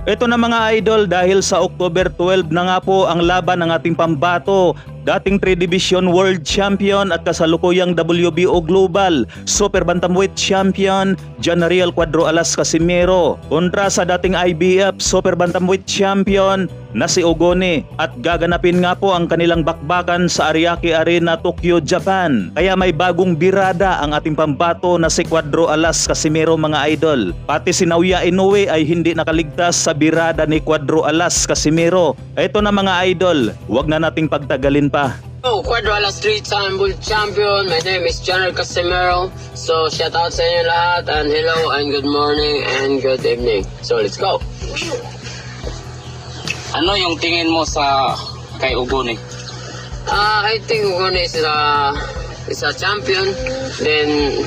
Ito na mga idol, dahil sa October 12 na nga po ang laban ng ating pambato, dating 3 Division World Champion at kasalukuyang WBO Global Super Bantamweight Champion Janariel Cuadro Alas Casimero kontra sa dating IBF Super Bantamweight Champion na si Ogone, at gaganapin nga po ang kanilang bakbakan sa Ariake Arena, Tokyo, Japan. Kaya may bagong birada ang ating pambato na si Cuadro Alas Casimero mga idol. Pati si Naoya Inoue ay hindi nakaligtas sa birada ni Cuadro Alas Casimero. Ito na mga idol, huwag na nating pagtagalin pa. Hello, Cuadro Alas 3-time world champion. My name is Janariel Casimero. So shout out sa inyo lahat, and hello and good morning and good evening. So let's go. Ano yung tingin mo sa kay Ogone? I think Ogone is a champion. Then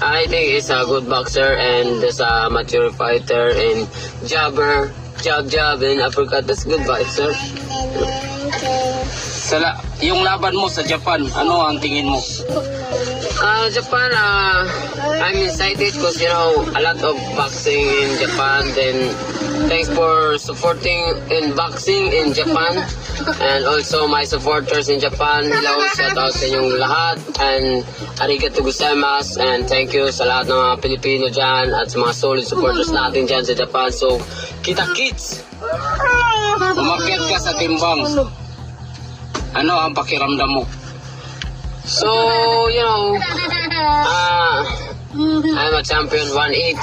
I think he's a good boxer and is a mature fighter and jab in Africa. That's good boxer. Yung laban mo sa Japan, ano ang tingin mo? Japan, I'm excited because you know a lot of boxing in Japan. Then thanks for supporting in boxing in Japan, and also my supporters in Japan. Hello, shout out sa inyong lahat, and arigatou gozaimasu, and thank you sa lahat ng mga Pilipino dyan at sa mga solid supporters natin dyan sa Japan. So kita kits, Umakyat ka sa timbang, ano ang pakiramdam mo? so you know I'm a champion 118,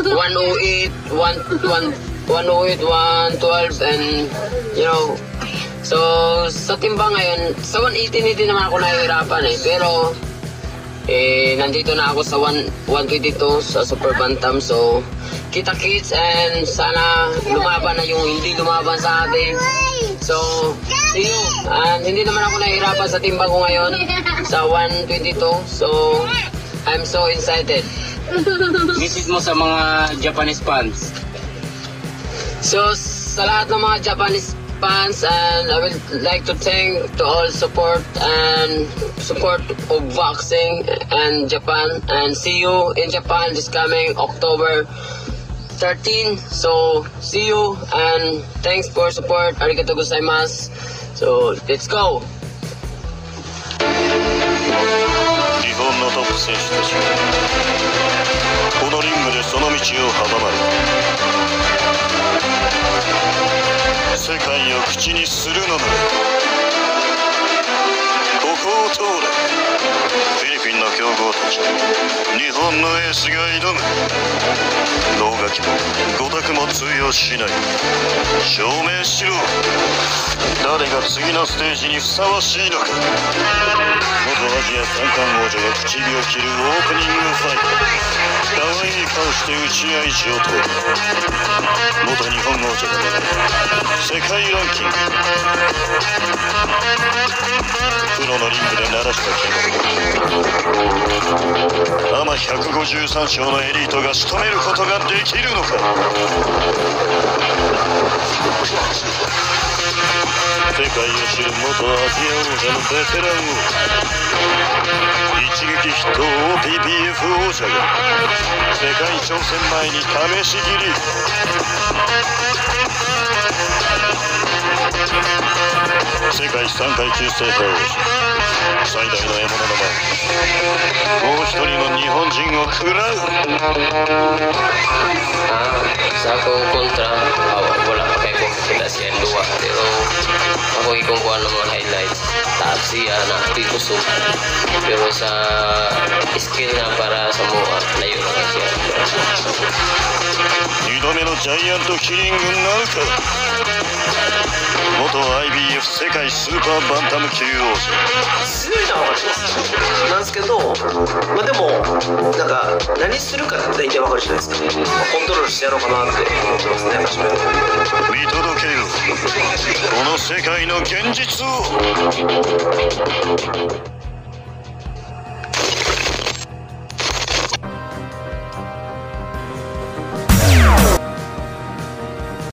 108, 108, 112, and you know, so sa timbang ngayon, sa 118 hindi naman ako nahihirapan pero nandito na ako sa 122 sa Super Bantam. So kita kits, and sana lumaban na yung hindi lumaban sa atin. So see you, and hindi naman ako nahihirapan sa timbang ko ngayon sa 122. So I'm so excited. Message mo sa mga Japanese fans? So sa lahat ng mga Japanese fans, and I would like to thank to all support of boxing and Japan, and see you in Japan this coming October 13. So see you, and thanks for support. Arigatou gozaimasu. So let's go. 日本のトップ選手たちがこのリングでその道を阻まれ世界を口にするのならここを通れ。フィリピンの強豪たち、日本のエースが挑む。能書きも五択も通用しない。証明しろ。誰が次のステージにふさわしいのか。元アジア三冠王者が口火を切るオープニングファイト。互いに関して打ち合い上等。元日本王者が世界ランキング。プロのリングで鳴らした剣アマ153勝のエリートが仕留めることができるのか。世界を知る元アジア王者のベテラン王、一撃筆頭 OPPF 王者が世界挑戦前に試し切り。世界3階級制覇王者、最大の獲物の前にもう一人の日本人を食らう。Sa akong kontra, wala pa kayo kita siya dua, pero ako ikungkuha ng mga highlights. Taas siya na tikusog, pero sa skill na para sa mua, layo na siya. 2度目のジャイアントキリングなるか。元 IBF 世界スーパーバンタム級王者。強いのは分かりますなんですけど、でもなんか何するかって大体分かるじゃないですか。コントロールしてやろうかなって思ってますね、初めて。見届けよこの世界の現実を。